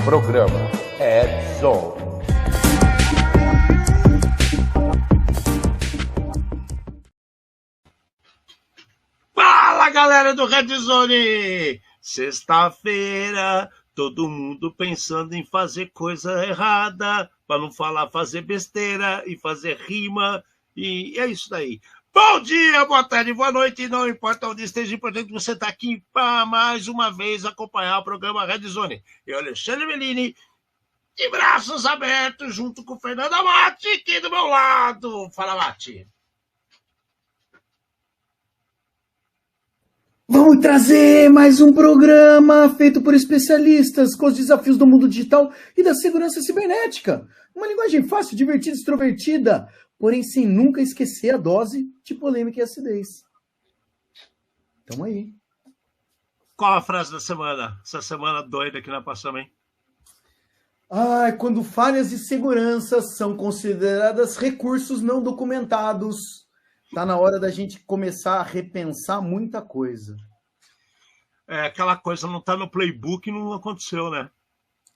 Programa Red Zone. Fala, galera do Red Zone! Sexta-feira, todo mundo pensando em fazer coisa errada, para não falar fazer besteira e fazer rima, e é isso daí. Bom dia, boa tarde, boa noite, não importa onde esteja, importante que você está aqui para mais uma vez acompanhar o programa Red Zone. Eu, Alexandre Bellini, de braços abertos, junto com Fernando Amati, aqui do meu lado. Fala, Amati. Vamos trazer mais um programa feito por especialistas com os desafios do mundo digital e da segurança cibernética. Uma linguagem fácil, divertida, extrovertida, porém sem nunca esquecer a dose de polêmica e acidez. Tamo aí. Qual a frase da semana? Essa semana doida que nós passamos, hein? Quando falhas de segurança são consideradas recursos não documentados, tá na hora da gente começar a repensar muita coisa. Aquela coisa não tá no playbook e não aconteceu, né?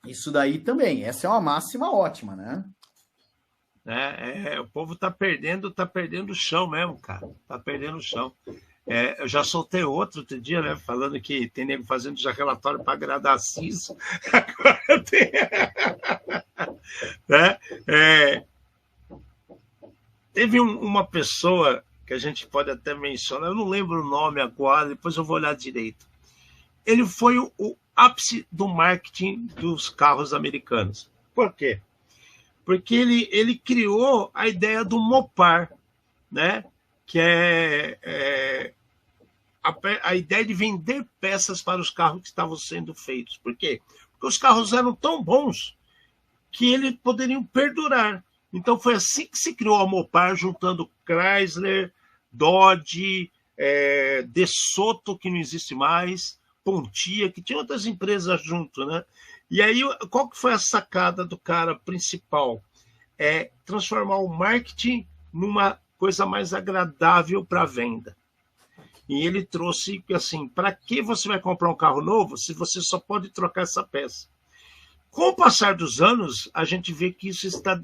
Isso daí também. Essa é uma máxima ótima, né? O povo tá perdendo o chão mesmo, cara. Tá perdendo o chão. Eu já soltei outro dia, né? Falando que tem nego fazendo já relatório para agradar a CISO. Agora tem... Teve uma pessoa que a gente pode até mencionar, eu não lembro o nome agora, depois eu vou olhar direito. Ele foi o ápice do marketing dos carros americanos. Por quê? Porque ele criou a ideia do Mopar, né? Que é a ideia de vender peças para os carros que estavam sendo feitos. Por quê? Porque os carros eram tão bons que eles poderiam perdurar. Então foi assim que se criou a Mopar, juntando Chrysler, Dodge, DeSoto, que não existe mais, Pontiac, que tinha outras empresas junto, né? E aí, qual que foi a sacada do cara principal? É transformar o marketing numa coisa mais agradável para a venda. E ele trouxe assim, para que você vai comprar um carro novo se você só pode trocar essa peça? Com o passar dos anos, a gente vê que isso está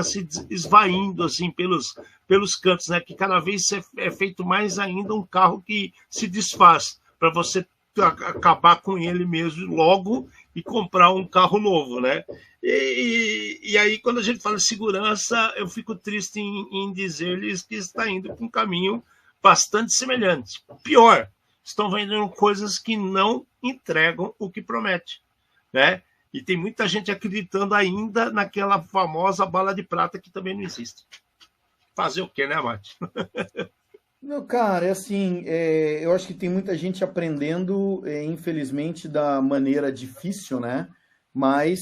se esvaindo assim pelos cantos, né? Que cada vez é feito mais ainda um carro que se desfaz, para você acabar com ele mesmo logo e comprar um carro novo, né? E aí, quando a gente fala de segurança, eu fico triste em dizer-lhes que está indo por um caminho bastante semelhante. Pior, estão vendendo coisas que não entregam o que promete, né? E tem muita gente acreditando ainda naquela famosa bala de prata que também não existe. Fazer o quê, né, Mate? Meu cara, é assim, eu acho que tem muita gente aprendendo, infelizmente, da maneira difícil, né? Mas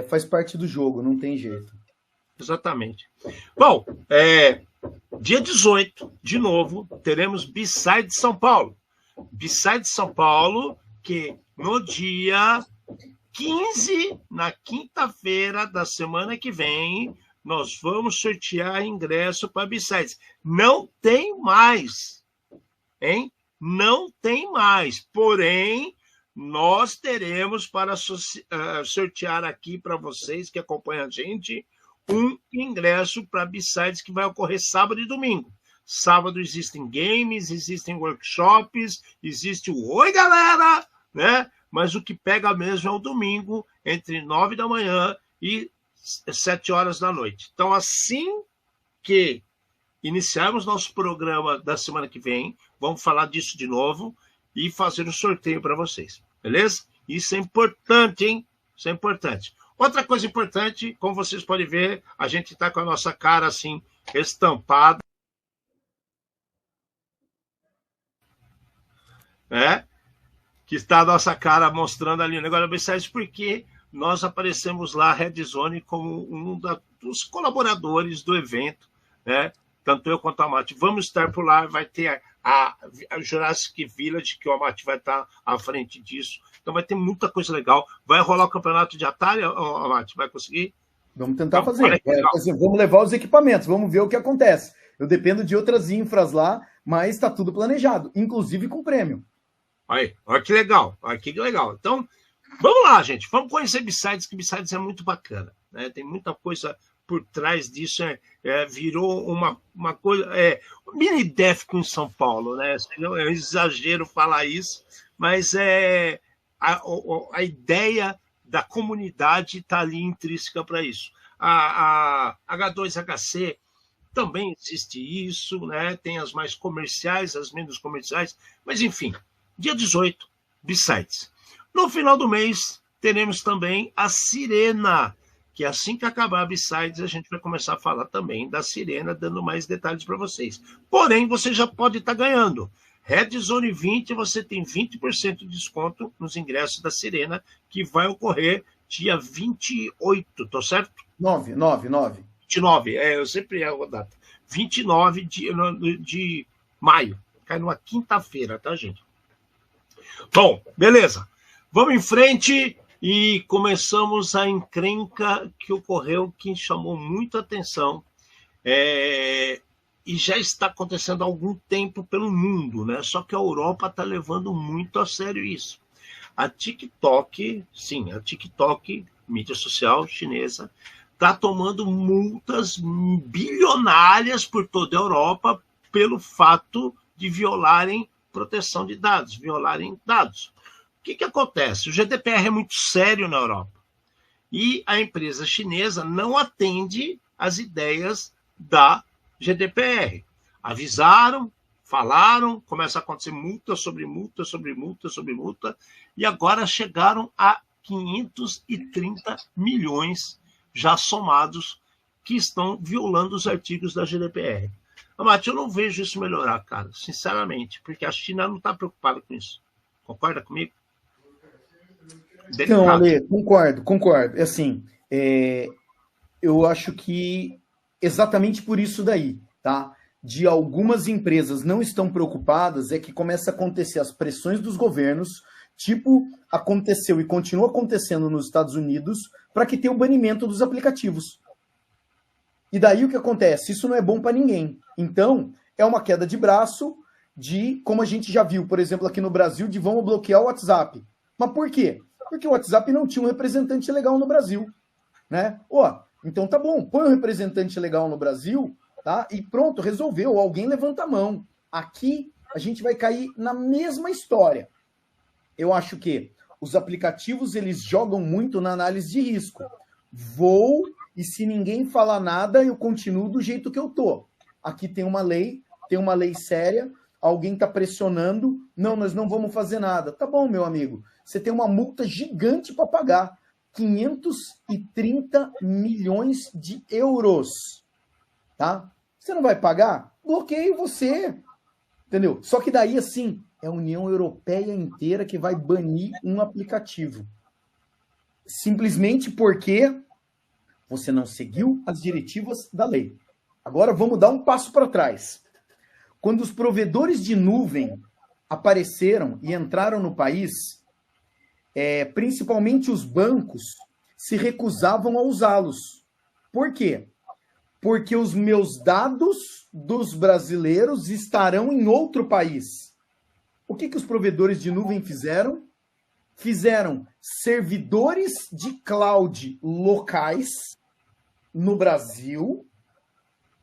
faz parte do jogo, não tem jeito. Exatamente. Bom, dia 18, de novo, teremos B-Side São Paulo. B-Side São Paulo, que no dia 15, na quinta-feira da semana que vem, nós vamos sortear ingresso para B-Sides. Não tem mais, hein? Não tem mais. Porém, nós teremos para sortear aqui para vocês que acompanham a gente um ingresso para B-Sides que vai ocorrer sábado e domingo. Sábado existem games, existem workshops, existe o Oi, galera, né? Mas o que pega mesmo é o domingo, entre 9 da manhã e 7 horas da noite. Então, assim que iniciarmos nosso programa da semana que vem, vamos falar disso de novo e fazer um sorteio para vocês, beleza? Isso é importante, hein? Isso é importante. Outra coisa importante, como vocês podem ver, a gente está com a nossa cara assim, estampada, né? Que está a nossa cara mostrando ali o negócio da B-Sides, porque nós aparecemos lá, Red Zone, como um dos colaboradores do evento, né? Tanto eu quanto a Amati. Vamos estar por lá, vai ter a Jurassic Village, que o Amati vai estar à frente disso. Então vai ter muita coisa legal. Vai rolar o campeonato de Atari, Amati? Vai conseguir? Vamos tentar fazer. Vamos levar os equipamentos, vamos ver o que acontece. Eu dependo de outras infras lá, mas está tudo planejado, inclusive com prêmio. Olha que legal, olha que legal. Então, Vamos lá, gente. Vamos conhecer B-Sides, que B-Sides é muito bacana, né? Tem muita coisa por trás disso. Virou uma coisa... mini Defcon em São Paulo, né? É um exagero falar isso, mas a ideia da comunidade está ali intrínseca para isso. A H2HC também existe isso, né? Tem as mais comerciais, as menos comerciais, mas enfim, dia 18, B-Sides. No final do mês, teremos também a Sirena, que assim que acabar a B-Sides, a gente vai começar a falar também da Sirena, dando mais detalhes para vocês. Porém, você já pode estar ganhando. Red Zone 20, você tem 20% de desconto nos ingressos da Sirena, que vai ocorrer dia 28, tô certo? 9. 29, eu sempre erro a data. 29 de maio. Cai numa quinta-feira, tá, gente? Bom, beleza. Vamos em frente e começamos a encrenca que ocorreu, que chamou muita atenção. E já está acontecendo há algum tempo pelo mundo, né? Só que a Europa está levando muito a sério isso. A TikTok, mídia social chinesa, está tomando multas bilionárias por toda a Europa pelo fato de violarem proteção de dados, violarem dados. O que acontece? O GDPR é muito sério na Europa e a empresa chinesa não atende às ideias da GDPR. Avisaram, falaram, começa a acontecer multa sobre multa, sobre multa, sobre multa, e agora chegaram a 530 milhões já somados que estão violando os artigos da GDPR. Amate, eu não vejo isso melhorar, cara, sinceramente, porque a China não está preocupada com isso. Concorda comigo? Então, Ale, concordo. Assim, eu acho que exatamente por isso daí, tá? De algumas empresas não estão preocupadas, é que começa a acontecer as pressões dos governos, tipo aconteceu e continua acontecendo nos Estados Unidos, para que tenha o banimento dos aplicativos. E daí o que acontece? Isso não é bom para ninguém. Então, é uma queda de braço de, como a gente já viu, por exemplo, aqui no Brasil, de vamos bloquear o WhatsApp. Mas por quê? Porque o WhatsApp não tinha um representante legal no Brasil, né? Então tá bom, põe um representante legal no Brasil, tá? E pronto, resolveu, alguém levanta a mão. Aqui a gente vai cair na mesma história. Eu acho que os aplicativos, eles jogam muito na análise de risco. Vou, e se ninguém falar nada, eu continuo do jeito que eu tô. Aqui tem uma lei séria, alguém está pressionando, não, nós não vamos fazer nada. Tá bom, meu amigo, você tem uma multa gigante para pagar, 530 milhões de euros, tá? Você não vai pagar? Bloqueio você, entendeu? Só que daí, assim, é a União Europeia inteira que vai banir um aplicativo. Simplesmente porque você não seguiu as diretivas da lei. Agora vamos dar um passo para trás. Quando os provedores de nuvem apareceram e entraram no país, principalmente os bancos se recusavam a usá-los. Por quê? Porque os meus dados dos brasileiros estarão em outro país. O que os provedores de nuvem fizeram? Fizeram servidores de cloud locais no Brasil,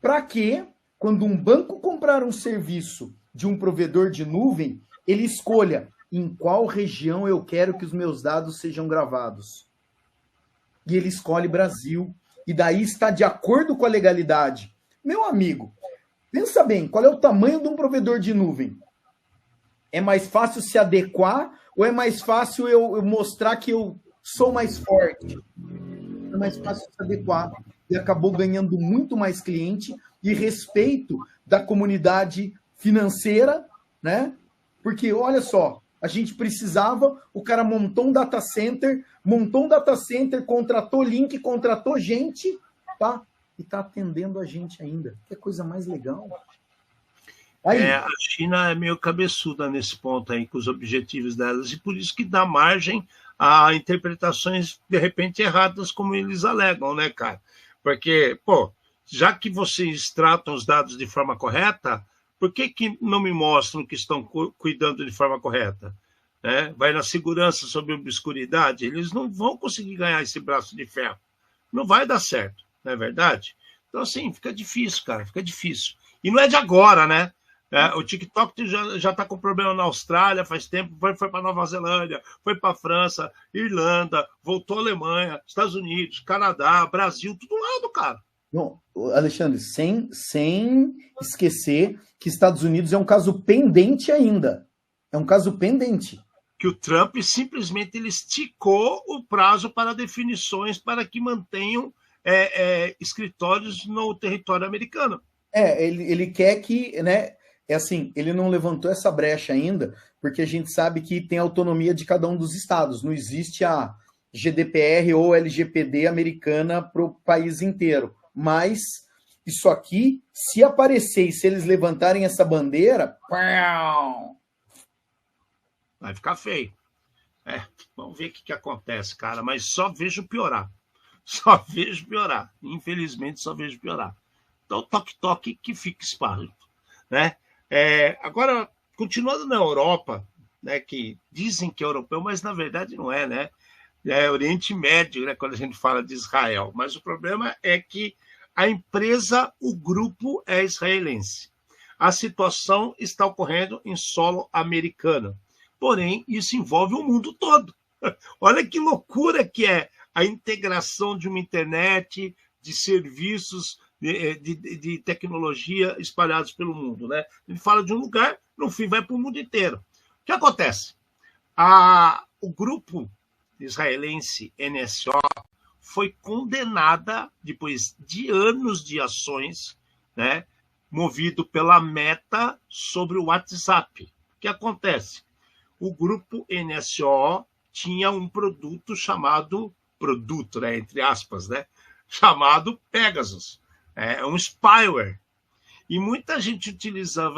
para que, quando um banco comprar um serviço de um provedor de nuvem, ele escolha em qual região eu quero que os meus dados sejam gravados. E ele escolhe Brasil. E daí está de acordo com a legalidade. Meu amigo, pensa bem, qual é o tamanho de um provedor de nuvem? É mais fácil se adequar ou é mais fácil eu mostrar que eu sou mais forte? É mais fácil se adequar. E acabou ganhando muito mais cliente e respeito da comunidade financeira, né? Porque, olha só, a gente precisava, o cara montou um data center, contratou link, contratou gente, tá? E tá atendendo a gente ainda. Que coisa mais legal. Aí. A China é meio cabeçuda nesse ponto aí, com os objetivos delas, e por isso que dá margem a interpretações, de repente, erradas, como eles alegam, né, cara? Porque, já que vocês tratam os dados de forma correta, por que não me mostram que estão cuidando de forma correta? né? Vai na segurança sobre a obscuridade, eles não vão conseguir ganhar esse braço de ferro. Não vai dar certo, não é verdade? Então, assim, fica difícil, cara, fica difícil. E não é de agora, né? O TikTok já está com problema na Austrália faz tempo, foi para Nova Zelândia, foi para a França, Irlanda, voltou à Alemanha, Estados Unidos, Canadá, Brasil, tudo lado, cara. Não, Alexandre, sem esquecer que Estados Unidos é um caso pendente ainda. É um caso pendente. Que o Trump simplesmente ele esticou o prazo para definições para que mantenham escritórios no território americano. Ele quer que, né? É assim, ele não levantou essa brecha ainda, porque a gente sabe que tem autonomia de cada um dos estados. Não existe a GDPR ou LGPD americana para o país inteiro. Mas isso aqui, se aparecer e se eles levantarem essa bandeira, vai ficar feio. Vamos ver o que acontece, cara. Mas só vejo piorar. Só vejo piorar. Infelizmente, só vejo piorar. Então, toque-toque que fique esparro, né? Agora, continuando na Europa, né, que dizem que é europeu, mas na verdade não é, né? É Oriente Médio, né, quando a gente fala de Israel. Mas o problema é que a empresa, o grupo é israelense. A situação está ocorrendo em solo americano. Porém, isso envolve o mundo todo. Olha que loucura que é a integração de uma internet, de serviços de tecnologia espalhados pelo mundo, né? Ele fala de um lugar, no fim vai para o mundo inteiro. O que acontece? O grupo israelense NSO foi condenada, depois de anos de ações, né, movido pela Meta sobre o WhatsApp. O que acontece? O grupo NSO tinha um produto chamado, né, entre aspas, né, chamado Pegasus. É um spyware. E muita gente utiliza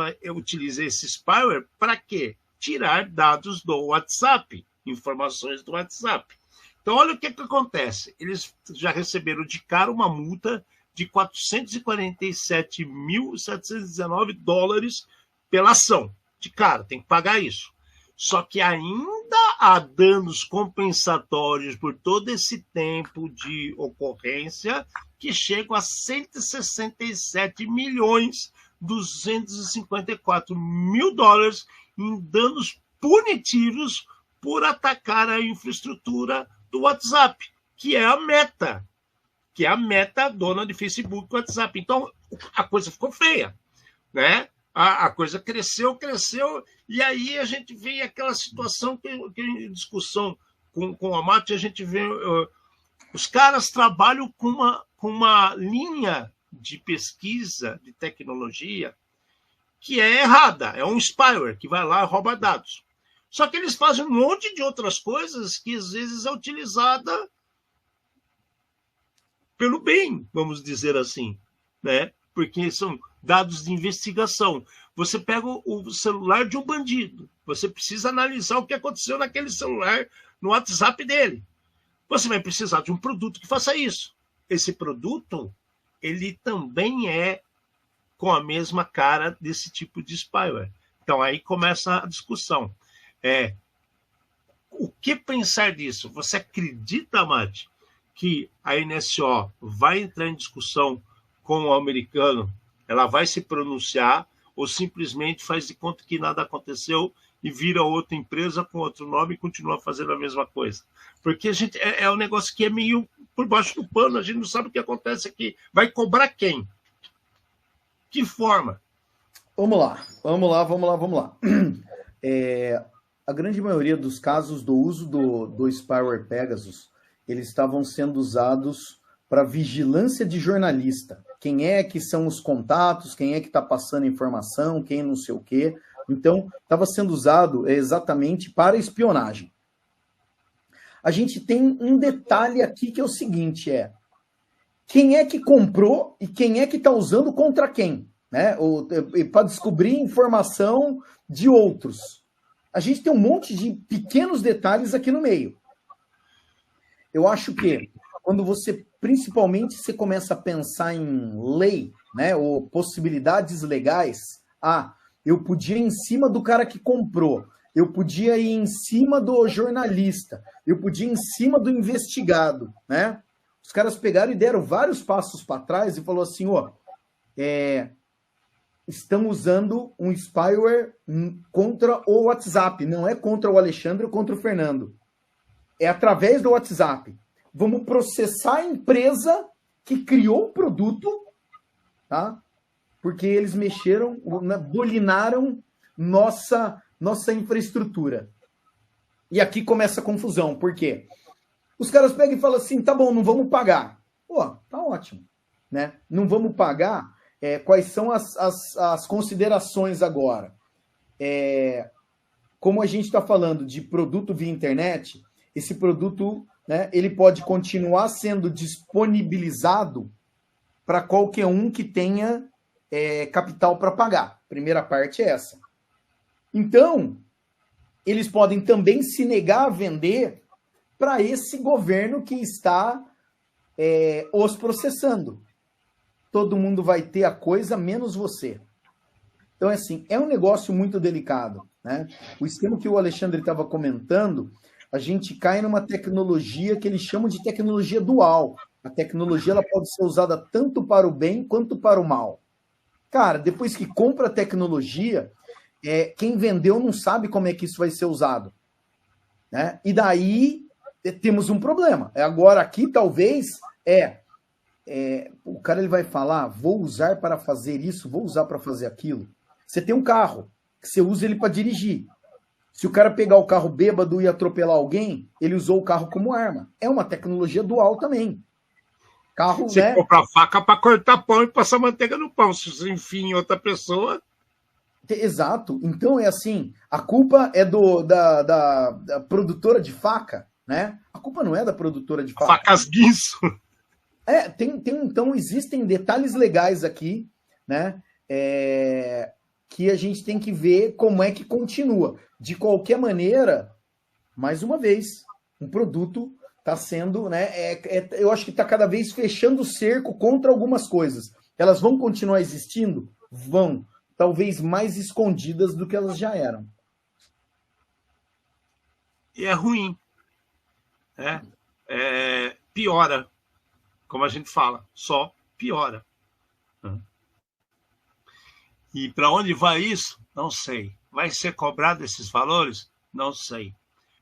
esse spyware para quê? Tirar dados do WhatsApp, informações do WhatsApp. Então, olha o que acontece. Eles já receberam de cara uma multa de $447.719 pela ação. De cara, tem que pagar isso. Só que ainda há danos compensatórios por todo esse tempo de ocorrência que chegam a $167.254.000 em danos punitivos por atacar a infraestrutura do WhatsApp, que é a Meta, dona de Facebook e WhatsApp. Então, a coisa ficou feia, né? A coisa cresceu, e aí a gente vê aquela situação que em discussão com a Mate, a gente vê os caras trabalham com uma linha de pesquisa de tecnologia que é errada, é um spyware que vai lá e rouba dados. Só que eles fazem um monte de outras coisas que às vezes é utilizada pelo bem, vamos dizer assim, né? Porque são dados de investigação. Você pega o celular de um bandido, você precisa analisar o que aconteceu naquele celular, no WhatsApp dele. Você vai precisar de um produto que faça isso. Esse produto, ele também é com a mesma cara desse tipo de spyware. Então, aí começa a discussão. O que pensar disso? Você acredita, Mate, que a NSO vai entrar em discussão com o americano, ela vai se pronunciar, ou simplesmente faz de conta que nada aconteceu e vira outra empresa com outro nome e continua fazendo a mesma coisa? Porque a gente um negócio que é meio por baixo do pano, a gente não sabe o que acontece aqui. Vai cobrar quem? Que forma? Vamos lá. A grande maioria dos casos do uso do spyware Pegasus, eles estavam sendo usados para vigilância de jornalista. Quem é que são os contatos, quem é que está passando informação, quem não sei o quê. Então, estava sendo usado exatamente para espionagem. A gente tem um detalhe aqui que é o seguinte, quem é que comprou e quem é que está usando contra quem, né? Para descobrir informação de outros. A gente tem um monte de pequenos detalhes aqui no meio. Eu acho que quando principalmente você começa a pensar em lei, né, ou possibilidades legais, eu podia ir em cima do cara que comprou. eu podia ir em cima do jornalista, eu podia ir em cima do investigado, né? Os caras pegaram e deram vários passos para trás e falou assim, ó, estão usando um spyware contra o WhatsApp, não é contra o Alexandre ou contra o Fernando. É através do WhatsApp. Vamos processar a empresa que criou o produto, tá? Porque eles mexeram, bolinaram nossa infraestrutura. E aqui começa a confusão. Por quê? Os caras pegam e falam assim, tá bom, não vamos pagar. Pô, tá ótimo, né? Não vamos pagar. Quais são as considerações agora? Como a gente está falando de produto via internet, esse produto, né, ele pode continuar sendo disponibilizado para qualquer um que tenha capital para pagar. Primeira parte é essa. Então, eles podem também se negar a vender para esse governo que está os processando. Todo mundo vai ter a coisa, menos você. Então, assim, é um negócio muito delicado, né? O esquema que o Alexandre estava comentando, a gente cai numa tecnologia que eles chamam de tecnologia dual. A tecnologia ela pode ser usada tanto para o bem quanto para o mal. Cara, depois que compra a tecnologia, quem vendeu não sabe como é que isso vai ser usado, né? E daí temos um problema. Agora aqui, talvez, o cara ele vai falar, vou usar para fazer isso, vou usar para fazer aquilo. Você tem um carro, que você usa ele para dirigir. Se o cara pegar o carro bêbado e atropelar alguém, ele usou o carro como arma. É uma tecnologia dual também. Carro, você compra a faca para cortar pão e passar manteiga no pão. Se você enfia em outra pessoa... Exato. Então, é assim, a culpa é da produtora de faca, né? A culpa não é da produtora de faca. Facas Guinso. Então, existem detalhes legais aqui, né? Que a gente tem que ver como é que continua. De qualquer maneira, mais uma vez, um produto está sendo, né? Eu acho que está cada vez fechando o cerco contra algumas coisas. Elas vão continuar existindo? Vão. Talvez mais escondidas do que elas já eram. E é ruim. Piora. Como a gente fala, só piora. E para onde vai isso? Não sei. Vai ser cobrado esses valores? Não sei.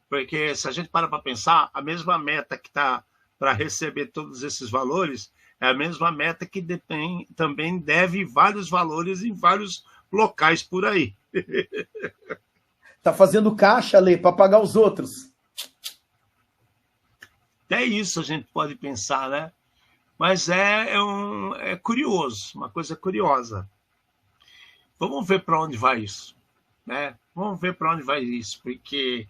Porque se a gente para pensar, a mesma meta que está para receber todos esses valores é a mesma meta que também deve vários valores em vários locais por aí. Tá fazendo caixa, Lê, para pagar os outros. Até isso a gente pode pensar, né? Mas é curioso, uma coisa curiosa. Vamos ver para onde vai isso, né? Vamos ver para onde vai isso, porque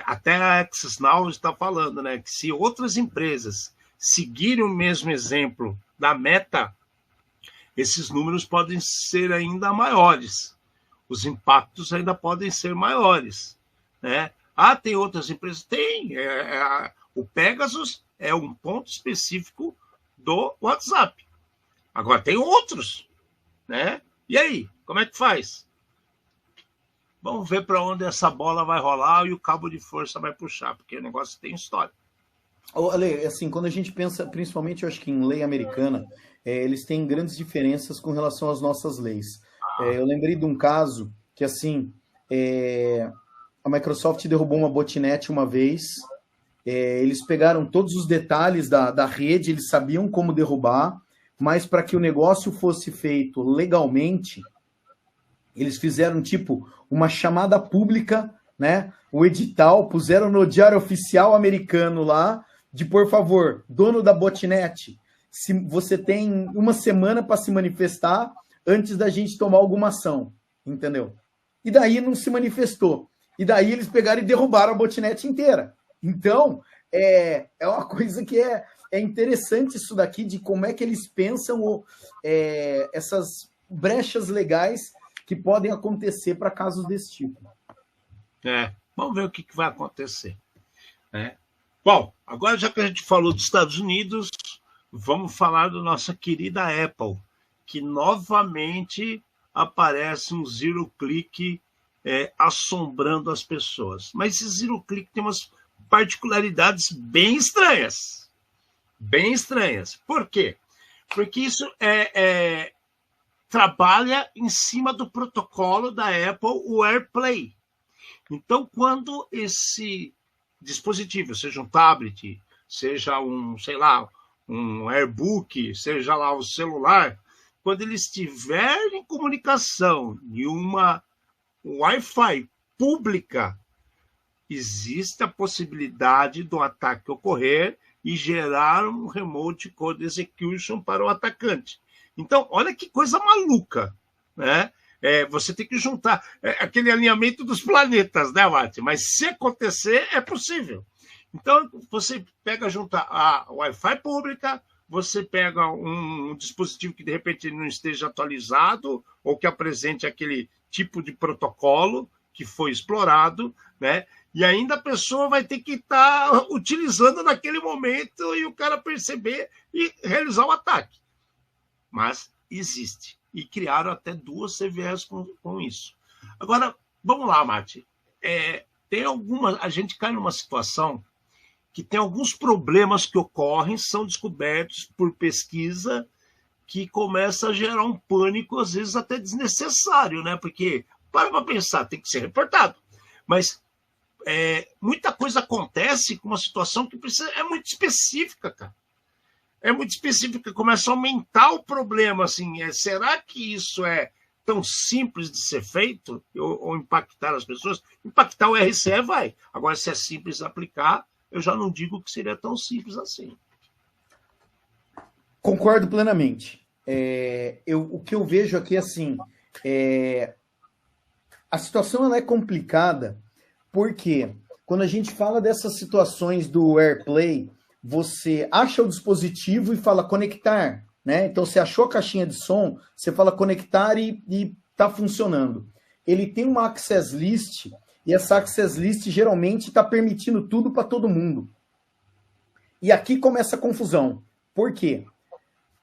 até a Access Now está falando, né, que se outras empresas seguirem o mesmo exemplo da Meta, esses números podem ser ainda maiores, os impactos ainda podem ser maiores, né? Tem outras empresas? Tem. O Pegasus é um ponto específico do WhatsApp. Agora tem outros, né? E aí, como é que faz? Vamos ver para onde essa bola vai rolar e o cabo de força vai puxar, porque o negócio tem história. Ale, assim, quando a gente pensa, principalmente eu acho que em lei americana, eles têm grandes diferenças com relação às nossas leis. Eu lembrei de um caso que, assim, a Microsoft derrubou uma botnet uma vez, eles pegaram todos os detalhes da rede, eles sabiam como derrubar, mas para que o negócio fosse feito legalmente, eles fizeram, tipo, uma chamada pública, né? O edital, puseram no Diário Oficial americano lá, de, por favor, dono da botnet, se você tem uma semana para se manifestar antes da gente tomar alguma ação, entendeu? E daí não se manifestou. E daí eles pegaram e derrubaram a botnet inteira. Então, é uma coisa que é interessante isso daqui, de como é que eles pensam essas brechas legais que podem acontecer para casos desse tipo. Vamos ver o que vai acontecer. Bom, agora já que a gente falou dos Estados Unidos, vamos falar da nossa querida Apple, que novamente aparece um zero click assombrando as pessoas. Mas esse Zero Click tem umas particularidades bem estranhas. Bem estranhas. Por quê? Porque isso trabalha em cima do protocolo da Apple, o AirPlay. Então, quando esse dispositivo, seja um tablet, seja um AirBook, seja lá o celular, quando ele estiver em comunicação em uma Wi-Fi pública, existe a possibilidade do ataque ocorrer e gerar um remote code execution para o atacante. Então, olha que coisa maluca, né? Você tem que juntar aquele alinhamento dos planetas, né, Mate? Mas se acontecer, é possível. Então, você junta a Wi-Fi pública, você pega um dispositivo que, de repente, não esteja atualizado ou que apresente aquele tipo de protocolo que foi explorado, né? E ainda a pessoa vai ter que estar utilizando naquele momento e o cara perceber e realizar o ataque. Mas existe. E criaram até 2 CVEs com isso. Agora, vamos lá, Mate. A gente cai numa situação que tem alguns problemas que ocorrem, são descobertos por pesquisa, que começa a gerar um pânico, às vezes até desnecessário, né? Porque, para pensar, tem que ser reportado. Mas muita coisa acontece com uma situação que é muito específica, cara. É muito específica, começa a aumentar o problema. Assim, será que isso é tão simples de ser feito ou impactar as pessoas? Impactar o RCE vai. Agora, se é simples de aplicar, eu já não digo que seria tão simples assim. Concordo plenamente. O que eu vejo aqui, assim, a situação ela é complicada porque quando a gente fala dessas situações do AirPlay, você acha o dispositivo e fala conectar, né? Então, você achou a caixinha de som, você fala conectar e está funcionando. Ele tem uma access list e essa access list geralmente está permitindo tudo para todo mundo. E aqui começa a confusão. Por quê?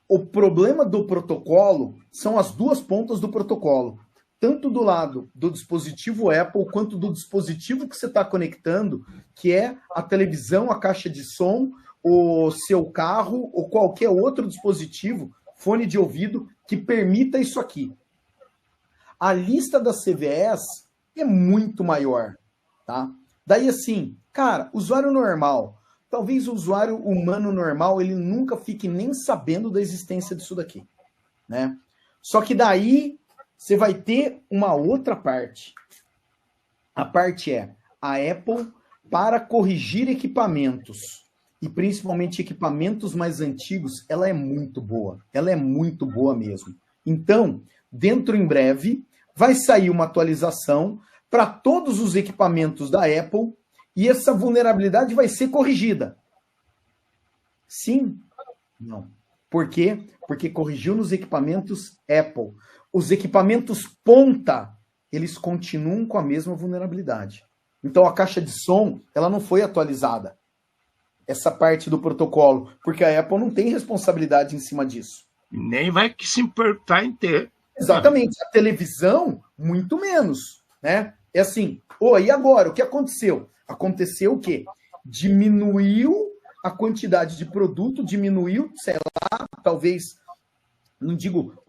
O problema do protocolo são as 2 pontas do protocolo. Tanto do lado do dispositivo Apple, quanto do dispositivo que você está conectando, que é a televisão, a caixa de som, o seu carro, ou qualquer outro dispositivo, fone de ouvido, que permita isso aqui. A lista das CVEs é muito maior, tá? Daí assim, cara, usuário normal, talvez o usuário humano normal, ele nunca fique nem sabendo da existência disso daqui, né? Só que daí você vai ter uma outra parte. A parte a Apple, para corrigir equipamentos, e principalmente equipamentos mais antigos, ela é muito boa. Ela é muito boa mesmo. Então, dentro em breve, vai sair uma atualização para todos os equipamentos da Apple e essa vulnerabilidade vai ser corrigida. Sim? Não. Por quê? Porque corrigiu nos equipamentos Apple. Os equipamentos ponta, eles continuam com a mesma vulnerabilidade. Então, a caixa de som, ela não foi atualizada. Essa parte do protocolo, porque a Apple não tem responsabilidade em cima disso. Nem vai se importar em ter. Exatamente. A televisão, muito menos, né? É assim, e agora? O que aconteceu? Aconteceu o quê? Diminuiu a quantidade de produto, diminuiu, sei lá, talvez, não digo,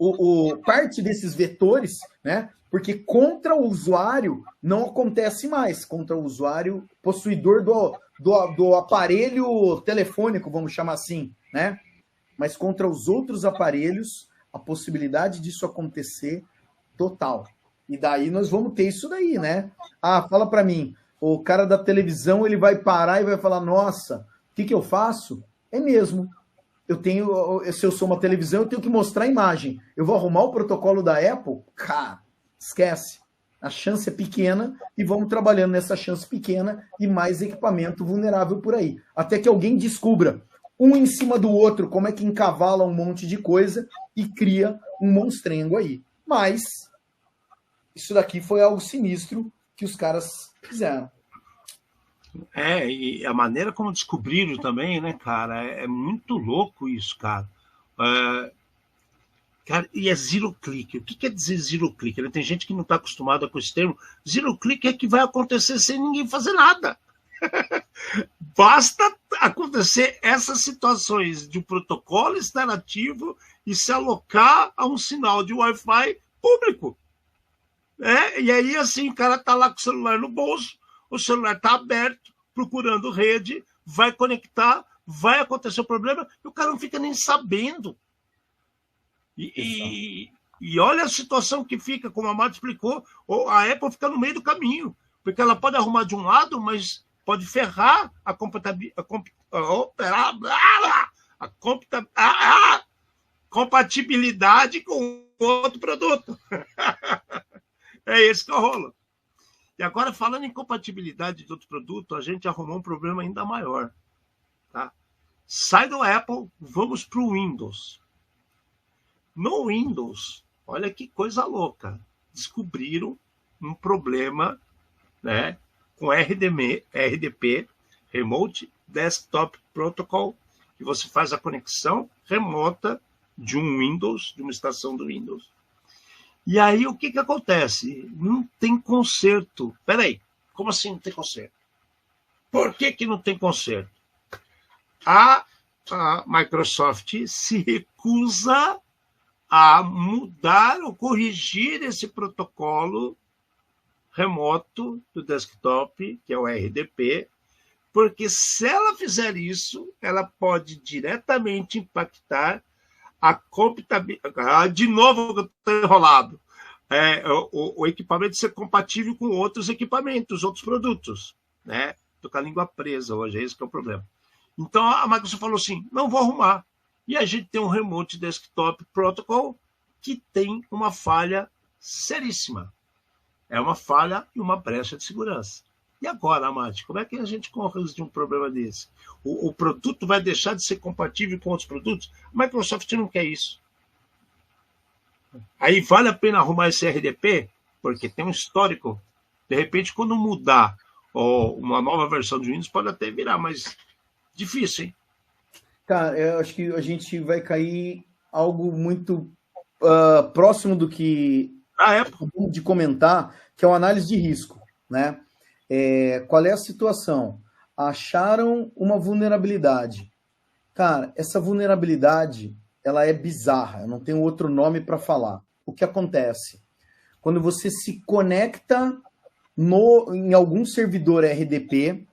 parte desses vetores, né? Porque contra o usuário não acontece mais, contra o usuário possuidor do aparelho telefônico, vamos chamar assim, né? Mas contra os outros aparelhos, a possibilidade disso acontecer total. E daí nós vamos ter isso daí, né? Fala para mim, o cara da televisão, ele vai parar e vai falar, nossa, o que eu faço? É mesmo. Se eu sou uma televisão, eu tenho que mostrar a imagem. Eu vou arrumar o protocolo da Apple? Cara, esquece. A chance é pequena e vamos trabalhando nessa chance pequena e mais equipamento vulnerável por aí. Até que alguém descubra um em cima do outro como é que encavala um monte de coisa e cria um monstrengo aí. Mas isso daqui foi algo sinistro que os caras fizeram. E a maneira como descobriram também, né, cara, é muito louco isso, cara. Cara, e é zero click. O que quer dizer zero click? Tem gente que não está acostumada com esse termo. Zero click é que vai acontecer sem ninguém fazer nada. Basta acontecer essas situações de um protocolo estar ativo e se alocar a um sinal de Wi-Fi público. E aí, assim, o cara está lá com o celular no bolso, o celular está aberto, procurando rede, vai conectar, vai acontecer o problema, e o cara não fica nem sabendo. E olha a situação que fica, como a Márcia explicou, a Apple fica no meio do caminho, porque ela pode arrumar de um lado, mas pode ferrar a compatibilidade com outro produto. É esse que é o rolo. E agora, falando em compatibilidade de outro produto, a gente arrumou um problema ainda maior. Tá? Sai do Apple, vamos para o Windows. No Windows, olha que coisa louca, descobriram um problema, né, com RDP, Remote Desktop Protocol, que você faz a conexão remota de um Windows, de uma estação do Windows. E aí o que acontece? Não tem conserto. Peraí, como assim não tem conserto? Por que não tem conserto? A Microsoft se recusa a mudar ou corrigir esse protocolo remoto do desktop, que é o RDP, porque se ela fizer isso, ela pode diretamente impactar a compatibilidade. De novo, eu estou enrolado. O equipamento ser compatível com outros equipamentos, outros produtos. Né? Estou com a língua presa hoje, é esse que é o problema. Então, a Microsoft falou assim, não vou arrumar. E a gente tem um Remote Desktop Protocol que tem uma falha seríssima. É uma falha e uma brecha de segurança. E agora, Amati, como é que a gente corre de um problema desse? O produto vai deixar de ser compatível com outros produtos? A Microsoft não quer isso. Aí vale a pena arrumar esse RDP? Porque tem um histórico. De repente, quando mudar uma nova versão de Windows, pode até virar, mas difícil, hein? Cara, eu acho que a gente vai cair algo muito próximo do que de comentar, que é uma análise de risco, né? Qual é a situação? Acharam uma vulnerabilidade. Cara, essa vulnerabilidade, ela é bizarra, eu não tenho outro nome para falar. O que acontece? Quando você se conecta em algum servidor RDP,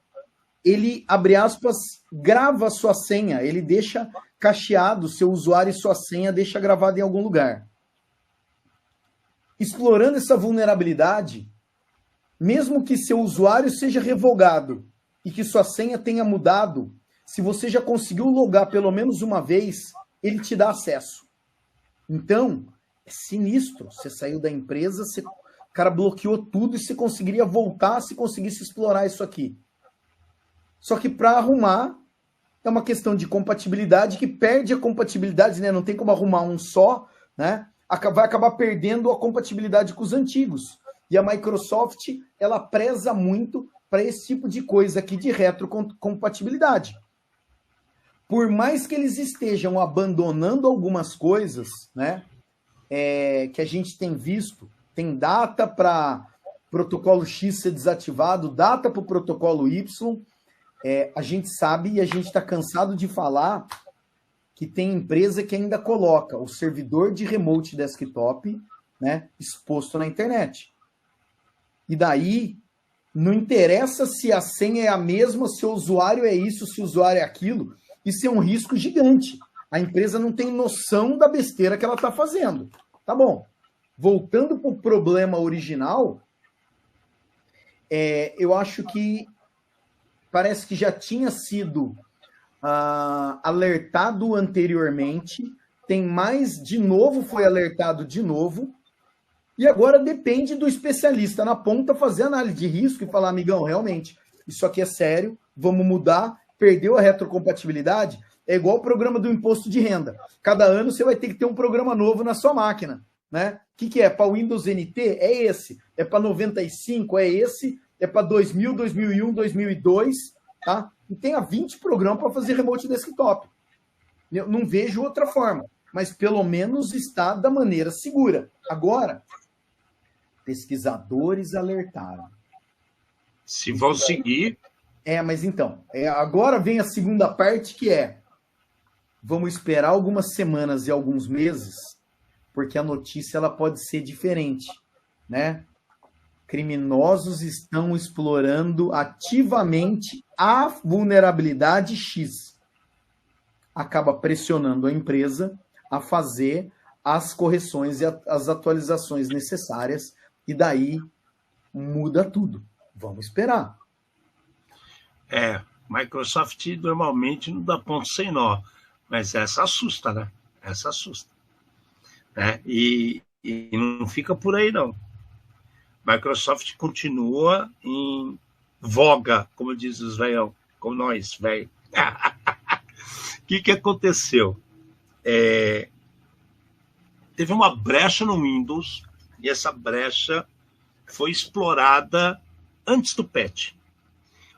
ele, abre aspas, grava a sua senha, ele deixa cacheado seu usuário e sua senha, deixa gravado em algum lugar. Explorando essa vulnerabilidade, mesmo que seu usuário seja revogado e que sua senha tenha mudado, se você já conseguiu logar pelo menos uma vez, ele te dá acesso. Então, é sinistro. Você saiu da empresa, o cara bloqueou tudo e você conseguiria voltar se conseguisse explorar isso aqui. Só que para arrumar, é uma questão de compatibilidade que perde a compatibilidade, né? Não tem como arrumar um só, né? Vai acabar perdendo a compatibilidade com os antigos. E a Microsoft, ela preza muito para esse tipo de coisa aqui de retrocompatibilidade. Por mais que eles estejam abandonando algumas coisas, né? Que a gente tem visto, tem data para protocolo X ser desativado, data para o protocolo Y. A gente sabe e a gente está cansado de falar que tem empresa que ainda coloca o servidor de remote desktop, né, exposto na internet. E daí, não interessa se a senha é a mesma, se o usuário é isso, se o usuário é aquilo. Isso é um risco gigante. A empresa não tem noção da besteira que ela está fazendo. Tá bom. Voltando para o problema original, eu acho que parece que já tinha sido alertado anteriormente, tem mais, de novo foi alertado de novo, e agora depende do especialista na ponta fazer análise de risco e falar, amigão, realmente, isso aqui é sério, vamos mudar, perdeu a retrocompatibilidade, é igual o programa do imposto de renda. Cada ano você vai ter que ter um programa novo na sua máquina, né? O que é? Para o Windows NT? É esse. É para 95? É esse. É para 2000, 2001, 2002, tá? E tem 20 programas para fazer remote desktop. Eu não vejo outra forma. mas pelo menos está da maneira segura. Agora, pesquisadores alertaram. Se vão seguir... Mas então, agora vem a segunda parte, que vamos esperar algumas semanas e alguns meses, porque a notícia ela pode ser diferente, né? Criminosos estão explorando ativamente a vulnerabilidade X. Acaba pressionando a empresa a fazer as correções e as atualizações necessárias, e daí muda tudo. Vamos esperar. Microsoft normalmente não dá ponto sem nó, mas essa assusta, né? Essa assusta. Né? E não fica por aí, não. Microsoft continua em voga, como diz os velhão, como nós, velho. O que aconteceu? Teve uma brecha no Windows, e essa brecha foi explorada antes do patch.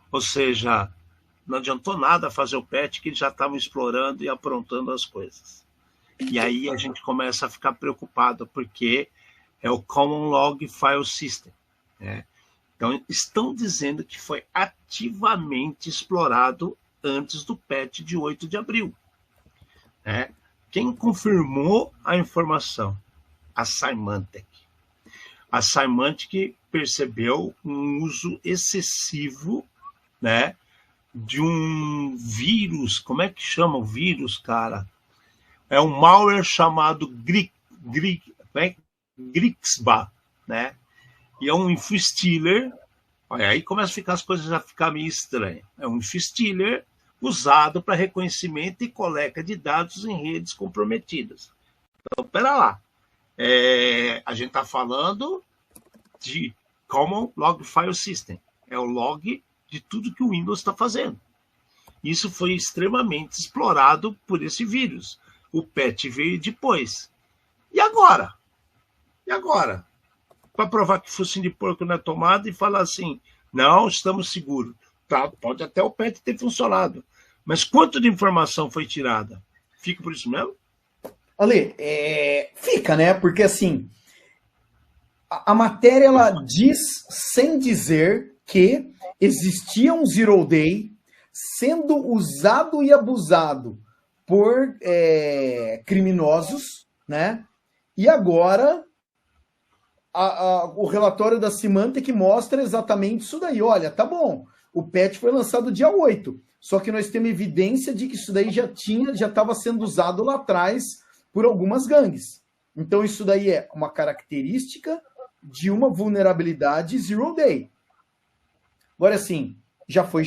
Ou seja, não adiantou nada fazer o patch, que eles já estavam explorando e aprontando as coisas. E aí a gente começa a ficar preocupado, porque é o Common Log File System. Né? Então, estão dizendo que foi ativamente explorado antes do patch de 8 de abril. Né? Quem confirmou a informação? A Symantec. A Symantec percebeu um uso excessivo, né, de um vírus. Como é que chama o vírus, cara? É um malware chamado Grixba, né? E é um infostealer. Olha, aí começa a ficar as coisas a ficar meio estranhas. É um infostealer usado para reconhecimento e coleta de dados em redes comprometidas. Então, pera lá. A gente está falando de Common Log File System. É o log de tudo que o Windows está fazendo. Isso foi extremamente explorado por esse vírus. O patch veio depois. E agora? Para provar que focinho de porco não é tomada e falar assim, não, estamos seguros. Tá, pode até o patch ter funcionado. Mas quanto de informação foi tirada? Fica por isso mesmo? Ale, fica, né? Porque assim, a matéria ela diz sem dizer que existia um Zero Day sendo usado e abusado por criminosos, né? E agora o relatório da Symantec mostra exatamente isso daí. Olha, tá bom, o patch foi lançado dia 8, só que nós temos evidência de que isso daí já estava sendo usado lá atrás por algumas gangues. Então isso daí é uma característica de uma vulnerabilidade Zero Day. Agora, assim, já foi.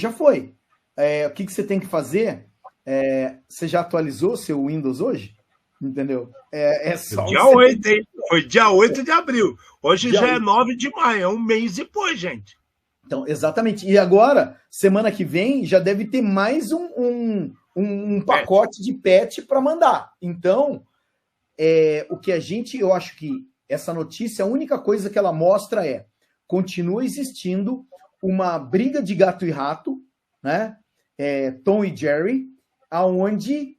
O que você tem que fazer? Você já atualizou seu Windows hoje? Entendeu? Só dia 8, hein? Foi dia 8 de abril. Hoje já é 9 de maio, é um mês depois, gente. Então, exatamente. E agora, semana que vem, já deve ter mais um pacote de patch para mandar. Então, eu acho que essa notícia, a única coisa que ela mostra continua existindo uma briga de gato e rato, né? Tom e Jerry, aonde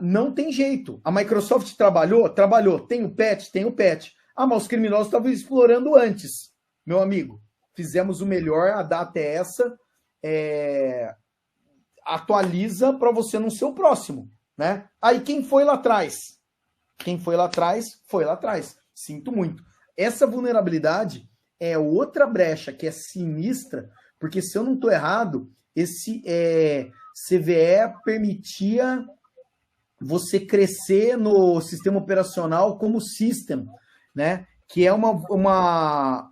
não tem jeito. A Microsoft trabalhou, tem o patch. Ah, mas os criminosos estavam explorando antes. Meu amigo, fizemos o melhor, a data é essa, atualiza para você não ser o próximo, né? Aí quem foi lá atrás? Foi lá atrás. Sinto muito. Essa vulnerabilidade é outra brecha que é sinistra, porque se eu não estou errado, esse CVE permitia você crescer no sistema operacional como system, né? Que é uma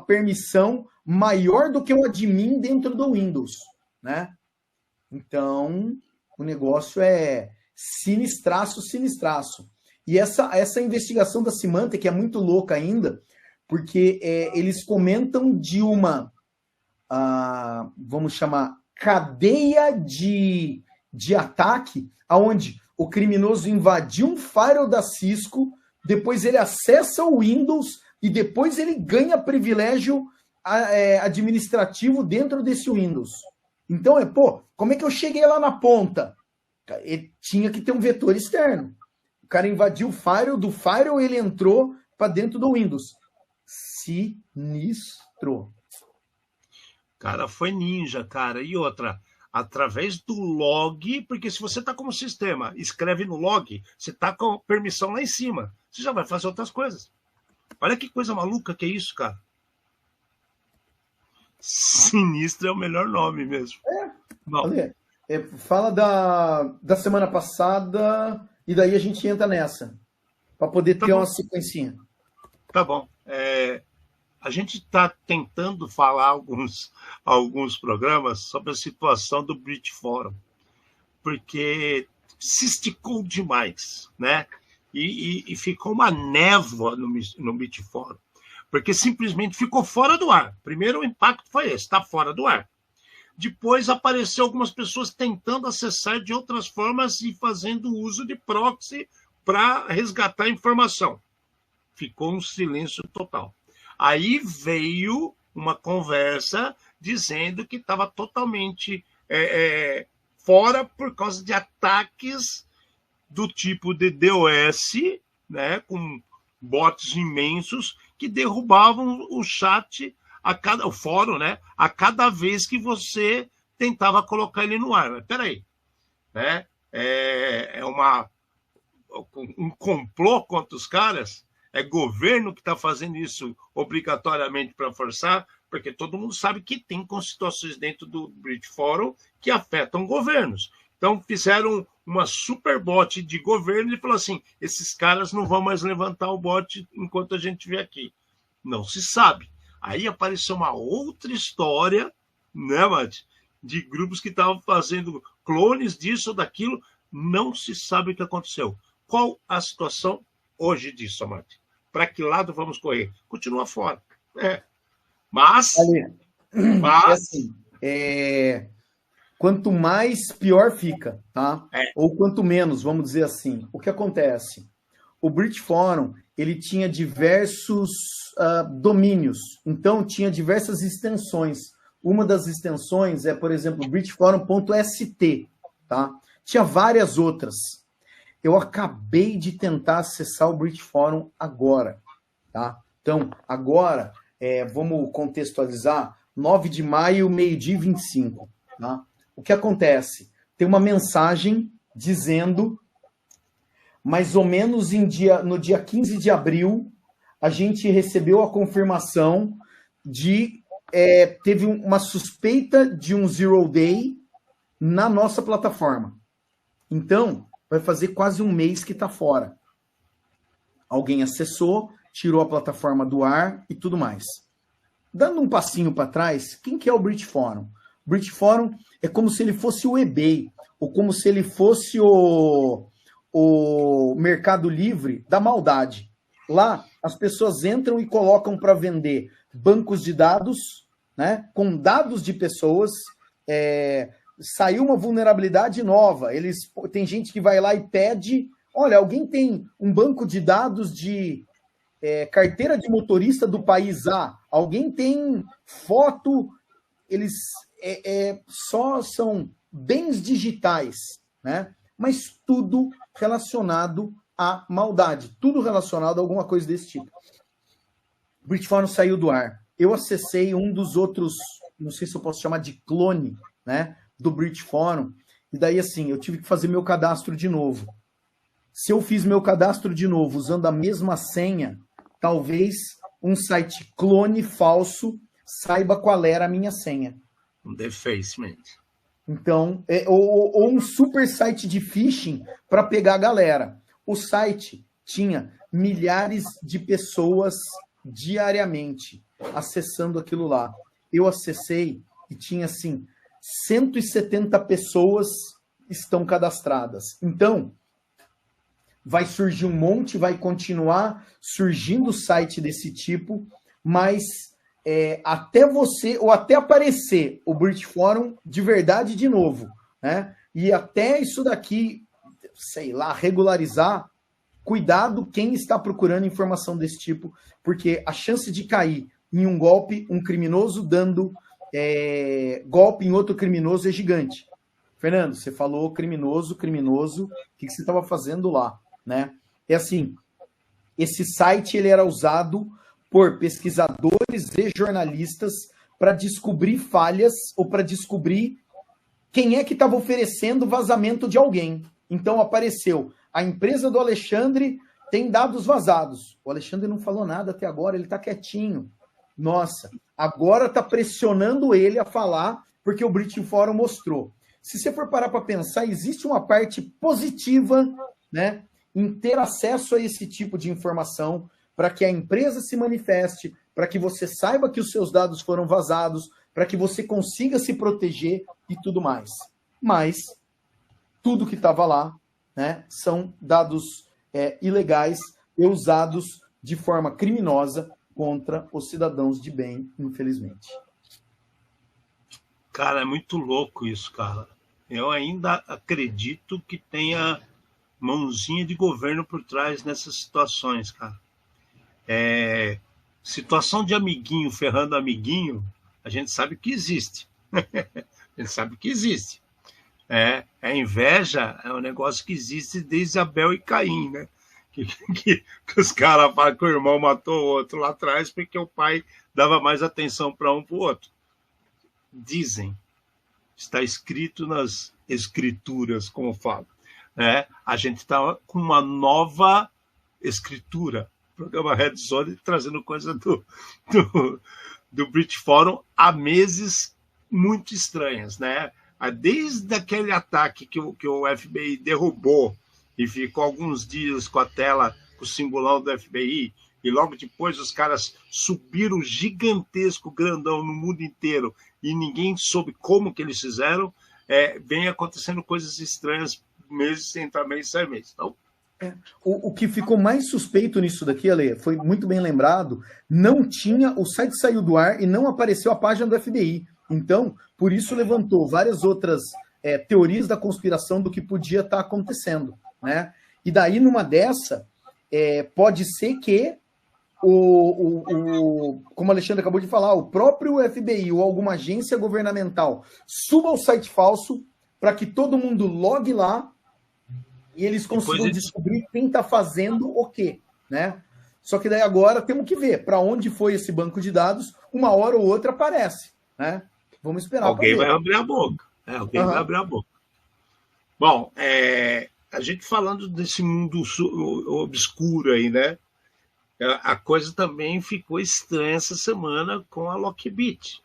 permissão maior do que o admin dentro do Windows, né? Então, o negócio é sinistraço. E essa investigação da Symantec é muito louca ainda, porque eles comentam de uma, vamos chamar, cadeia de ataque, onde o criminoso invadiu um firewall da Cisco, depois ele acessa o Windows e depois ele ganha privilégio administrativo dentro desse Windows. Então, como é que eu cheguei lá na ponta? Ele tinha que ter um vetor externo. O cara invadiu o firewall, do firewall ele entrou para dentro do Windows. Sinistro. Cara, foi ninja, cara. E outra, através do log, porque se você está como sistema, escreve no log, você está com permissão lá em cima. Você já vai fazer outras coisas. Olha que coisa maluca que é isso, cara. Sinistro é o melhor nome mesmo. Fala da semana passada e daí a gente entra nessa. Para poder ter uma sequencinha. Tá bom. A gente está tentando falar alguns programas sobre a situação do Brit Forum, porque se esticou demais, né? E ficou uma névoa no Brit Forum, porque simplesmente ficou fora do ar. Primeiro, o impacto foi esse, está fora do ar. Depois apareceu algumas pessoas tentando acessar de outras formas e fazendo uso de proxy para resgatar a informação. Ficou um silêncio total. Aí veio uma conversa dizendo que estava totalmente fora por causa de ataques do tipo de DOS, né, com bots imensos que derrubavam o chat, o fórum, né, a cada vez que você tentava colocar ele no ar. Mas peraí, né? Um complô contra os caras? É governo que está fazendo isso obrigatoriamente para forçar? Porque todo mundo sabe que tem situações dentro do Brit Forum que afetam governos. Então, fizeram uma super bot de governo e falou assim, esses caras não vão mais levantar o bot enquanto a gente estiver aqui. Não se sabe. Aí apareceu uma outra história, né, Mate? De grupos que estavam fazendo clones disso ou daquilo. Não se sabe o que aconteceu. Qual a situação hoje disso, Mate? Para que lado vamos correr? Continua fora. Mas assim, quanto mais, pior fica, tá? Ou quanto menos, vamos dizer assim. O que acontece? O Brit Forum, ele tinha diversos domínios. Então, tinha diversas extensões. Uma das extensões é, por exemplo, britforum.st, tá? Tinha várias outras. Eu acabei de tentar acessar o Brit Forum agora, tá? Então, agora, vamos contextualizar, 9 de maio, meio-dia e 25, tá? O que acontece? Tem uma mensagem dizendo, mais ou menos no dia 15 de abril, a gente recebeu a confirmação de teve uma suspeita de um zero day na nossa plataforma. Então, vai fazer quase um mês que está fora. Alguém acessou, tirou a plataforma do ar e tudo mais. Dando um passinho para trás, quem que é o Brit Forum? O Brit Forum é como se ele fosse o eBay, ou como se ele fosse o Mercado Livre da maldade. Lá, as pessoas entram e colocam para vender bancos de dados, né, com dados de pessoas. Saiu uma vulnerabilidade nova. Tem gente que vai lá e pede, olha, alguém tem um banco de dados de carteira de motorista do país A, alguém tem foto, eles só são bens digitais, né? Mas tudo relacionado à maldade, tudo relacionado a alguma coisa desse tipo. O Brit Forum saiu do ar. Eu acessei um dos outros, não sei se eu posso chamar de clone, né, do Brit Forum, e daí assim, eu tive que fazer meu cadastro de novo. Se eu fiz meu cadastro de novo usando a mesma senha, talvez um site clone falso saiba qual era a minha senha. Um defacement. Então, ou um super site de phishing para pegar a galera. O site tinha milhares de pessoas diariamente acessando aquilo lá. Eu acessei e tinha, assim, 170 pessoas estão cadastradas. Então, vai surgir um monte, vai continuar surgindo site desse tipo, mas até você, ou até aparecer o Brit Forum de verdade de novo, né? E até isso daqui, sei lá, regularizar, cuidado quem está procurando informação desse tipo, porque a chance de cair em um golpe, um criminoso dando golpe em outro criminoso é gigante. Fernando, você falou criminoso, o que você estava fazendo lá, né? É assim, esse site ele era usado por pesquisadores e jornalistas para descobrir falhas ou para descobrir quem é que estava oferecendo vazamento de alguém. Então apareceu, a empresa do Alexandre tem dados vazados. O Alexandre não falou nada até agora, ele está quietinho. Nossa, agora está pressionando ele a falar porque o Britain Forum mostrou. Se você for parar para pensar, existe uma parte positiva, né, em ter acesso a esse tipo de informação para que a empresa se manifeste, para que você saiba que os seus dados foram vazados, para que você consiga se proteger e tudo mais. Mas tudo que estava lá, né, são dados ilegais e usados de forma criminosa contra os cidadãos de bem, infelizmente. Cara, é muito louco isso, cara. Eu ainda acredito que tenha mãozinha de governo por trás nessas situações, cara. Situação de amiguinho ferrando amiguinho, a gente sabe que existe. A gente sabe que existe. A inveja é um negócio que existe desde Abel e Caim, né? Que os caras falam que o irmão matou o outro lá atrás porque o pai dava mais atenção para um para o outro. Dizem, está escrito nas escrituras, como falo. A gente está com uma nova escritura. O programa Red Zone trazendo coisa do British Forum há meses muito estranhas, né? Desde aquele ataque que o FBI derrubou e ficou alguns dias com a tela, com o simbolão do FBI, e logo depois os caras subiram gigantesco, grandão no mundo inteiro, e ninguém soube como que eles fizeram, vem acontecendo coisas estranhas, meses sem entrar mês, sai mês. Então, o que ficou mais suspeito nisso daqui, Ale, foi muito bem lembrado, não tinha, o site saiu do ar e não apareceu a página do FBI. Então, por isso levantou várias outras teorias da conspiração do que podia estar acontecendo, né? E daí, numa dessa, pode ser que como o Alexandre acabou de falar, o próprio FBI ou alguma agência governamental suba ao site falso para que todo mundo logue lá e eles consigam descobrir quem está fazendo o quê, né? Só que daí agora temos que ver para onde foi esse banco de dados, uma hora ou outra aparece, né? Vamos esperar. Alguém vai abrir a boca. Alguém vai abrir a boca. Bom, a gente falando desse mundo obscuro aí, né? A coisa também ficou estranha essa semana com a Lockbit.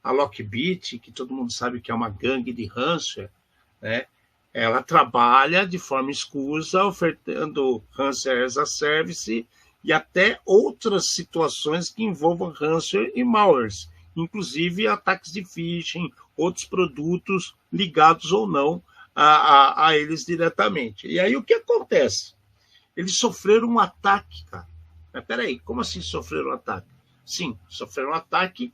A Lockbit, que todo mundo sabe que é uma gangue de ransomware, né? Ela trabalha de forma escusa, ofertando ransomware as a service e até outras situações que envolvam ransomware e malwares, inclusive ataques de phishing, outros produtos ligados ou não a eles diretamente. E aí o que acontece? Eles sofreram um ataque, cara. Mas peraí, como assim sofreram um ataque? Sim, sofreram um ataque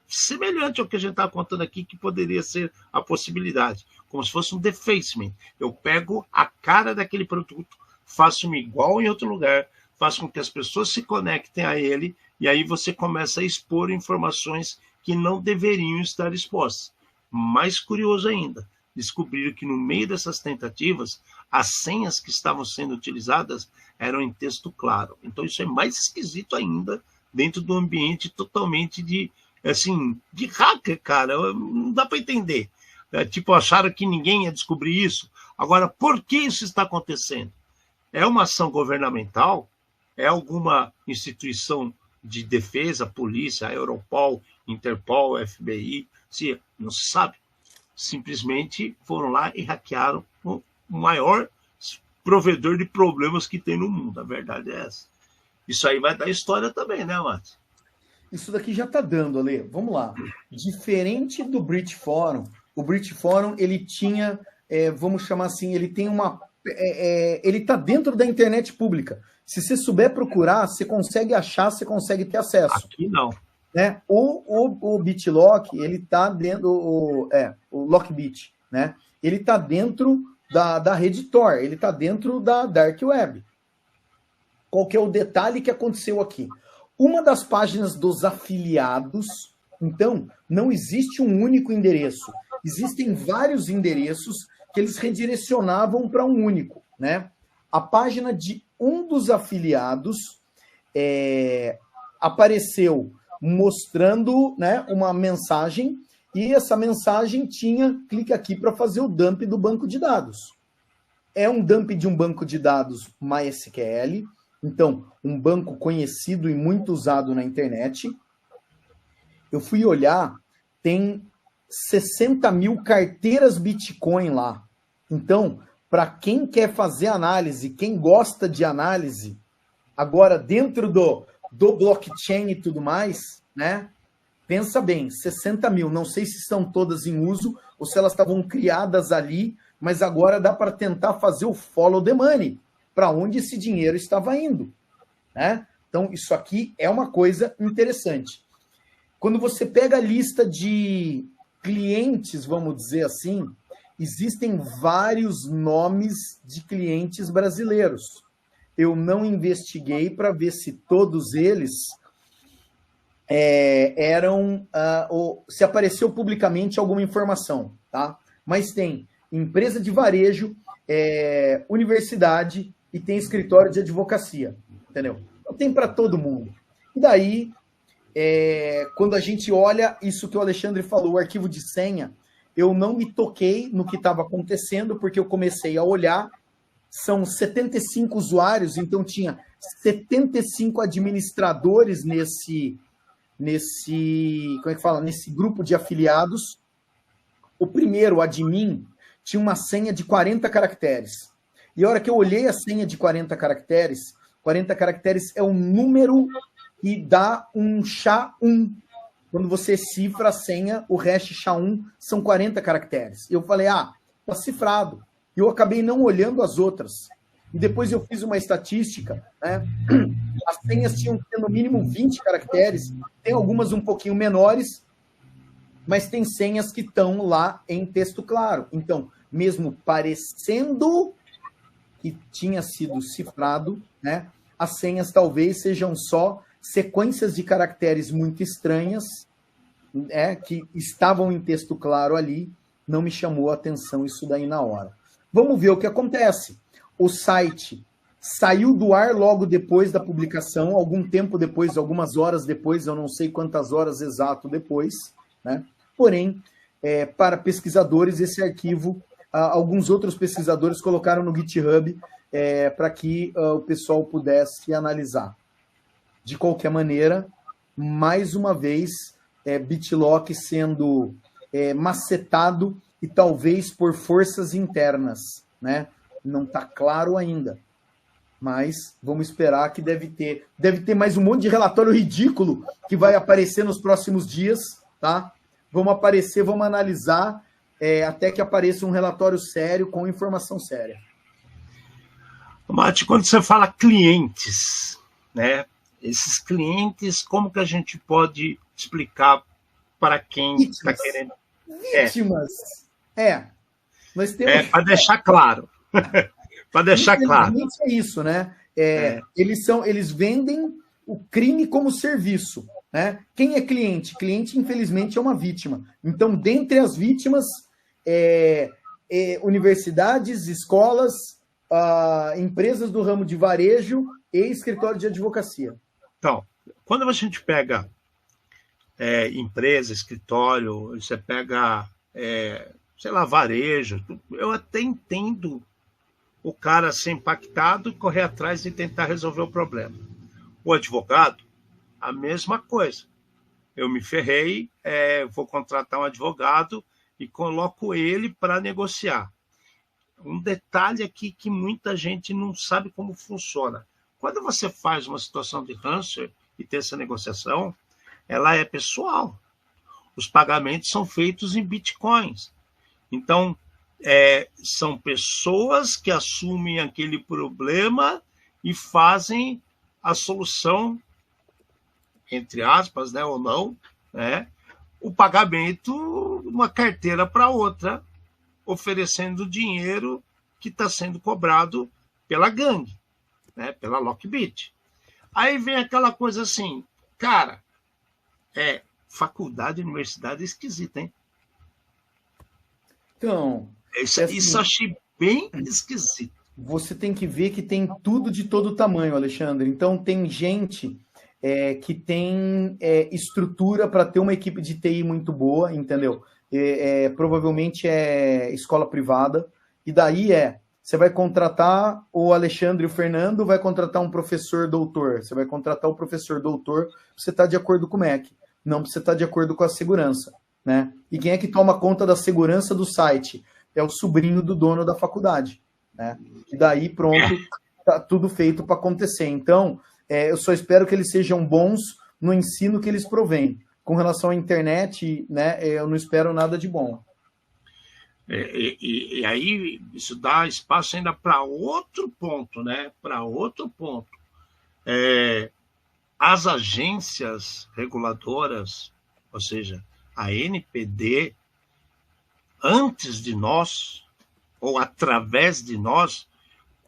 semelhante ao que a gente está contando aqui, que poderia ser a possibilidade, como se fosse um defacement. Eu pego a cara daquele produto, faço igual em outro lugar, faço com que as pessoas se conectem a ele, e aí você começa a expor informações que não deveriam estar expostas. Mais curioso ainda, descobriram que no meio dessas tentativas, as senhas que estavam sendo utilizadas eram em texto claro. Então isso é mais esquisito ainda dentro do ambiente totalmente de hacker, cara. Não dá para entender. Acharam que ninguém ia descobrir isso. Agora, por que isso está acontecendo? É uma ação governamental? É alguma instituição de defesa, polícia, Europol, Interpol, FBI? Não se sabe. Simplesmente foram lá e hackearam o maior provedor de problemas que tem no mundo. A verdade é essa. Isso aí vai dar história também, né, Márcio? Isso daqui já está dando, Ale. Vamos lá. Diferente do British Forum, o British Forum, ele tinha, vamos chamar assim, ele tem uma... ele está dentro da internet pública. Se você souber procurar, você consegue achar, você consegue ter acesso. Aqui não. Né? O BitLock, ele está dentro... o Lockbit, né? Ele está dentro da rede Tor, ele está dentro da Dark Web. Qual que é o detalhe que aconteceu aqui? Uma das páginas dos afiliados, então, não existe um único endereço. existem vários endereços que eles redirecionavam para um único, né? A página de um dos afiliados apareceu mostrando, né, uma mensagem, e essa mensagem tinha, clica aqui para fazer o dump do banco de dados. É um dump de um banco de dados MySQL, então, um banco conhecido e muito usado na internet. Eu fui olhar, tem 60 mil carteiras Bitcoin lá. Então, para quem quer fazer análise, quem gosta de análise, agora dentro do blockchain e tudo mais, né? Pensa bem, 60 mil, não sei se estão todas em uso ou se elas estavam criadas ali, mas agora dá para tentar fazer o follow the money, para onde esse dinheiro estava indo, né? Então, isso aqui é uma coisa interessante. Quando você pega a lista de clientes, vamos dizer assim, existem vários nomes de clientes brasileiros. Eu não investiguei para ver se todos eles eram, ou se apareceu publicamente alguma informação, tá? Mas tem empresa de varejo, universidade e tem escritório de advocacia, entendeu? Então tem para todo mundo. E daí, quando a gente olha isso que o Alexandre falou, o arquivo de senha, eu não me toquei no que estava acontecendo, porque eu comecei a olhar, são 75 usuários, então tinha 75 administradores nesse como é que fala? Nesse grupo de afiliados. O primeiro, o admin, tinha uma senha de 40 caracteres. E a hora que eu olhei a senha de 40 caracteres é um número que dá um SHA-1. Quando você cifra a senha, o hash SHA-1 são 40 caracteres. E eu falei, tá cifrado. E eu acabei não olhando as outras. E depois eu fiz uma estatística, né? As senhas tinham que ter no mínimo 20 caracteres, tem algumas um pouquinho menores, mas tem senhas que estão lá em texto claro. Então, mesmo parecendo que tinha sido cifrado, né? As senhas talvez sejam só sequências de caracteres muito estranhas, que estavam em texto claro ali, não me chamou a atenção isso daí na hora. Vamos ver o que acontece. O site saiu do ar logo depois da publicação, algum tempo depois, algumas horas depois, eu não sei quantas horas exato depois, né? Porém, para pesquisadores, esse arquivo, alguns outros pesquisadores colocaram no GitHub para que o pessoal pudesse analisar. De qualquer maneira, mais uma vez, BitLock sendo macetado e talvez por forças internas, né? Não está claro ainda, mas vamos esperar que deve ter mais um monte de relatório ridículo que vai aparecer nos próximos dias, tá? Vamos analisar até que apareça um relatório sério com informação séria. Mate, quando você fala clientes, né? Esses clientes, como que a gente pode explicar para quem está querendo? Vítimas. Nós temos... para deixar claro. Para deixar claro. É isso, né? Eles vendem o crime como serviço, né? Quem é cliente? Cliente, infelizmente, é uma vítima. Então, dentre as vítimas, universidades, escolas, empresas do ramo de varejo e escritório de advocacia. Então, quando a gente pega empresa, escritório, você pega, sei lá, varejo, eu até entendo o cara ser impactado e correr atrás e tentar resolver o problema. O advogado, a mesma coisa. Eu me ferrei, vou contratar um advogado e coloco ele para negociar. Um detalhe aqui que muita gente não sabe como funciona. Quando você faz uma situação de ransomware e tem essa negociação, ela é pessoal. Os pagamentos são feitos em bitcoins. Então, são pessoas que assumem aquele problema e fazem a solução, entre aspas, né, ou não, né, o pagamento de uma carteira para outra, oferecendo dinheiro que está sendo cobrado pela gangue, né, pela Lockbit. Aí vem aquela coisa assim, cara, faculdade, universidade é esquisita, hein? Então, Isso, é assim, isso eu achei bem esquisito. você tem que ver que tem tudo de todo tamanho, Alexandre. Então, tem gente que tem estrutura para ter uma equipe de TI muito boa, entendeu? Provavelmente é escola privada. E daí você vai contratar o Alexandre e o Fernando, vai contratar um professor doutor. Você vai contratar o professor doutor para você estar de acordo com o MEC, não para você estar de acordo com a segurança, né? E quem é que toma conta da segurança do site? É o sobrinho do dono da faculdade, né? E daí, pronto, tá tudo feito para acontecer. Então, eu só espero que eles sejam bons no ensino que eles provêm. Com relação à internet, né, eu não espero nada de bom. E aí isso dá espaço ainda para outro ponto, né? Para outro ponto. As agências reguladoras, ou seja, a NPD, antes de nós, ou através de nós,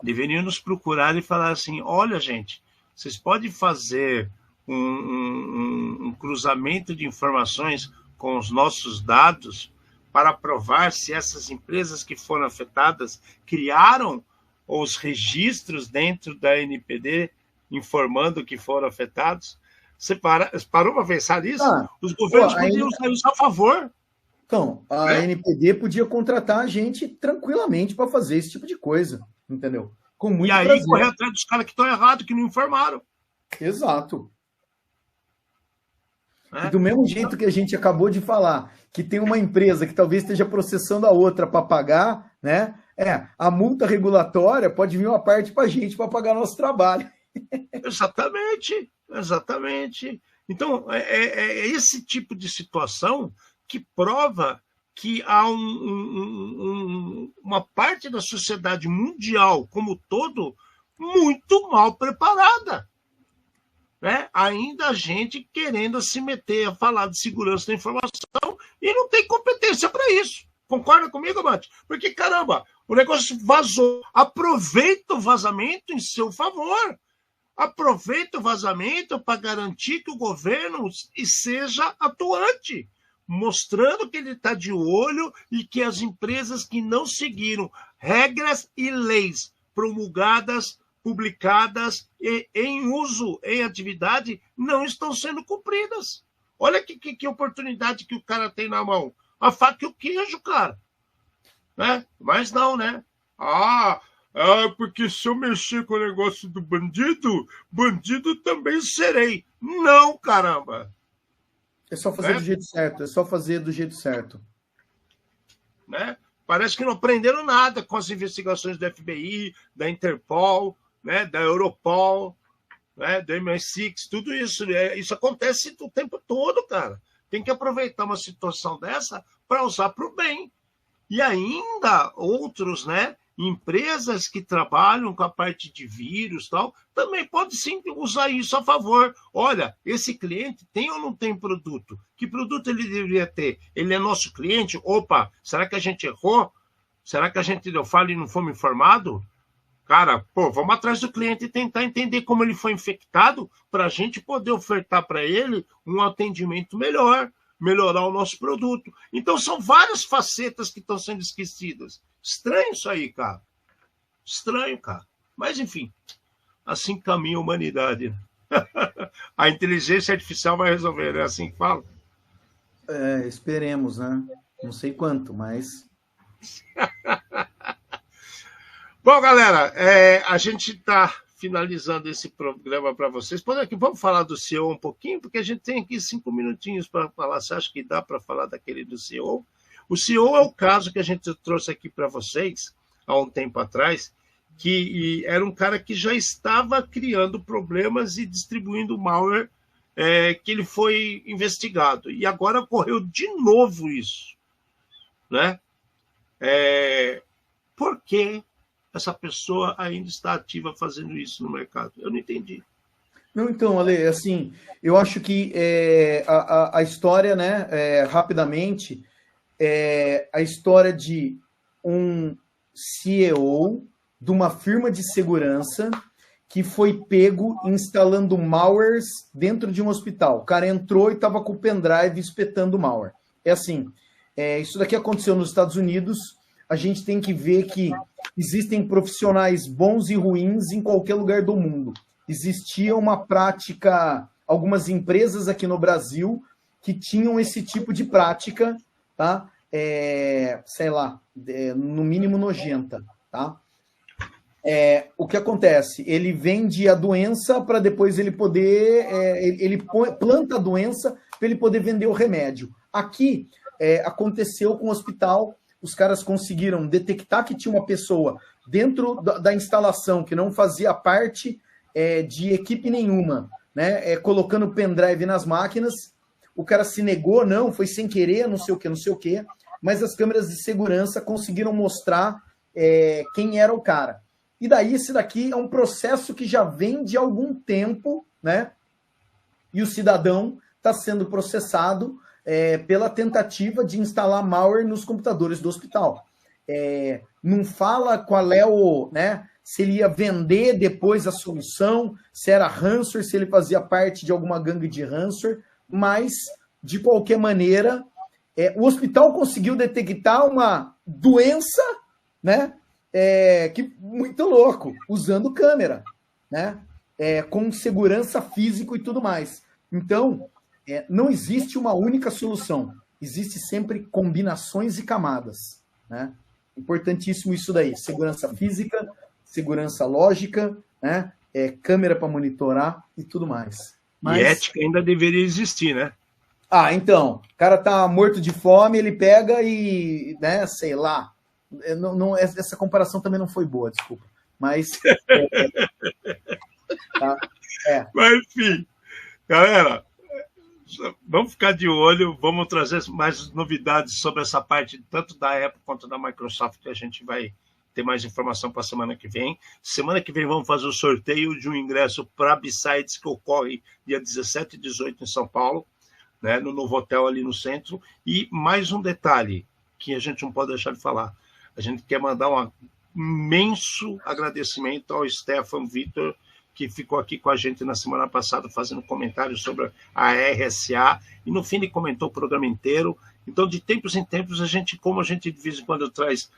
deveriam nos procurar e falar assim: olha, gente, vocês podem fazer um cruzamento de informações com os nossos dados para provar se essas empresas que foram afetadas criaram os registros dentro da NPD informando que foram afetados. Você parou para pensar nisso? Os governos podiam usar isso a favor. Então, a NPD podia contratar a gente tranquilamente para fazer esse tipo de coisa, entendeu? Com muito prazer. E aí correr atrás dos caras que estão errados, que não informaram. Exato. E do mesmo jeito que a gente acabou de falar, que tem uma empresa que talvez esteja processando a outra para pagar, né? A multa regulatória pode vir uma parte para a gente para pagar nosso trabalho. Exatamente, exatamente. Então, é esse tipo de situação que prova que há uma parte da sociedade mundial como todo muito mal preparada. Né? Ainda a gente querendo se meter a falar de segurança da informação e não tem competência para isso. Concorda comigo, Mate? Porque, caramba, o negócio vazou. Aproveita o vazamento em seu favor. Aproveita o vazamento para garantir que o governo seja atuante, mostrando que ele está de olho e que as empresas que não seguiram regras e leis promulgadas, publicadas e em uso, em atividade, não estão sendo cumpridas. Olha que oportunidade que o cara tem na mão. A faca e o queijo, cara. Né? Mas não, né? Porque se eu mexer com o negócio do bandido, bandido também serei. Não, caramba. É só fazer do jeito certo. É só fazer do jeito certo. Né? Parece que não aprenderam nada com as investigações do FBI, da Interpol, né, da Europol, né, do MI6, tudo isso. Isso acontece o tempo todo, cara. Tem que aproveitar uma situação dessa para usar para o bem. E ainda outros, né, empresas que trabalham com a parte de vírus e tal, também podem sim usar isso a favor. Olha, esse cliente tem ou não tem produto? Que produto ele deveria ter? Ele é nosso cliente? Opa, será que a gente errou? Será que a gente deu falha e não fomos informados? Cara, vamos atrás do cliente e tentar entender como ele foi infectado para a gente poder ofertar para ele um atendimento melhor, melhorar o nosso produto. Então, são várias facetas que estão sendo esquecidas. Estranho isso aí, cara. Estranho, cara. Mas, enfim, assim caminha a humanidade. A inteligência artificial vai resolver, é assim que fala? Esperemos, né? Não sei quanto, mas... Bom, galera, a gente está finalizando esse programa para vocês. Vamos falar do CEO um pouquinho, porque a gente tem aqui 5 minutinhos para falar. Você acha que dá para falar daquele do CEO? O CEO é o caso que a gente trouxe aqui para vocês há um tempo atrás, que era um cara que já estava criando problemas e distribuindo malware, que ele foi investigado. E agora ocorreu de novo isso. Né? Por que essa pessoa ainda está ativa fazendo isso no mercado? Eu não entendi. Não, então, Ale, assim, eu acho que a história, né, rapidamente, a história de um CEO de uma firma de segurança que foi pego instalando malwares dentro de um hospital. O cara entrou e estava com o pendrive espetando malware. É assim, Isso daqui aconteceu nos Estados Unidos. A gente tem que ver que existem profissionais bons e ruins em qualquer lugar do mundo. Existia uma prática, algumas empresas aqui no Brasil que tinham esse tipo de prática, tá? Sei lá, no mínimo nojenta, tá? O que acontece? Ele vende a doença para depois ele poder... ele planta a doença para ele poder vender o remédio. Aqui, aconteceu com o hospital, os caras conseguiram detectar que tinha uma pessoa dentro da instalação que não fazia parte de equipe nenhuma, né? Colocando pendrive nas máquinas. O cara se negou, não, foi sem querer, não sei o que, mas as câmeras de segurança conseguiram mostrar quem era o cara. E daí, esse daqui é um processo que já vem de algum tempo, né? E o cidadão está sendo processado pela tentativa de instalar malware nos computadores do hospital. Não fala qual é né? Se ele ia vender depois a solução, se era ransomware, se ele fazia parte de alguma gangue de ransomware, mas, de qualquer maneira, o hospital conseguiu detectar uma doença, né? Que muito louco, usando câmera, né? Com segurança físico e tudo mais. Então, não existe uma única solução. Existe sempre combinações e camadas, né? Importantíssimo isso daí. Segurança física, segurança lógica, né? Câmera para monitorar e tudo mais. E ética ainda deveria existir, né? Então, o cara tá morto de fome, ele pega e, né, sei lá. Essa comparação também não foi boa, desculpa. Mas. Mas, enfim, galera, vamos ficar de olho, vamos trazer mais novidades sobre essa parte, tanto da Apple quanto da Microsoft, que a gente vai ter mais informação para a semana que vem. Semana que vem vamos fazer o sorteio de um ingresso para B-Sides, que ocorre dia 17 e 18 em São Paulo, né, no novo hotel ali no centro. E mais um detalhe que a gente não pode deixar de falar. A gente quer mandar um imenso agradecimento ao Stefan Vitor, que ficou aqui com a gente na semana passada fazendo comentários sobre a RSA, e no fim ele comentou o programa inteiro. Então, de tempos em tempos, como a gente de vez em quando traz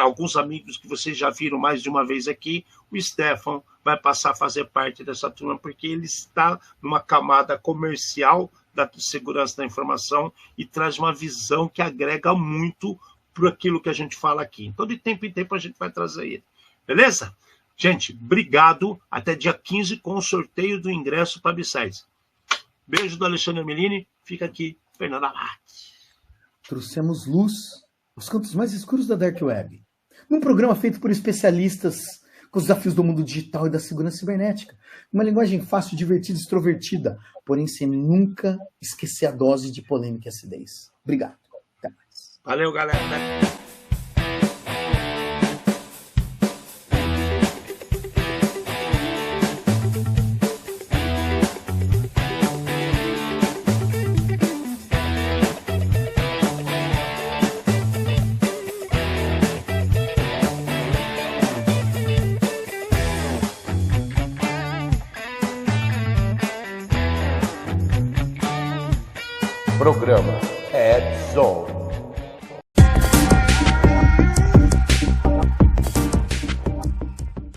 alguns amigos que vocês já viram mais de uma vez aqui, o Stefan vai passar a fazer parte dessa turma, porque ele está numa camada comercial da segurança da informação e traz uma visão que agrega muito para aquilo que a gente fala aqui. Então, de tempo em tempo, a gente vai trazer ele. Beleza? Gente, obrigado. Até dia 15 com o sorteio do ingresso para B-Sides. Beijo do Alexandre Melini. Fica aqui, Fernando Amati. Trouxemos luz aos cantos mais escuros da Dark Web. Num programa feito por especialistas com os desafios do mundo digital e da segurança cibernética. Uma linguagem fácil, divertida, extrovertida, porém sem nunca esquecer a dose de polêmica e acidez. Obrigado. Até mais. Valeu, galera. Programa Ed Zone.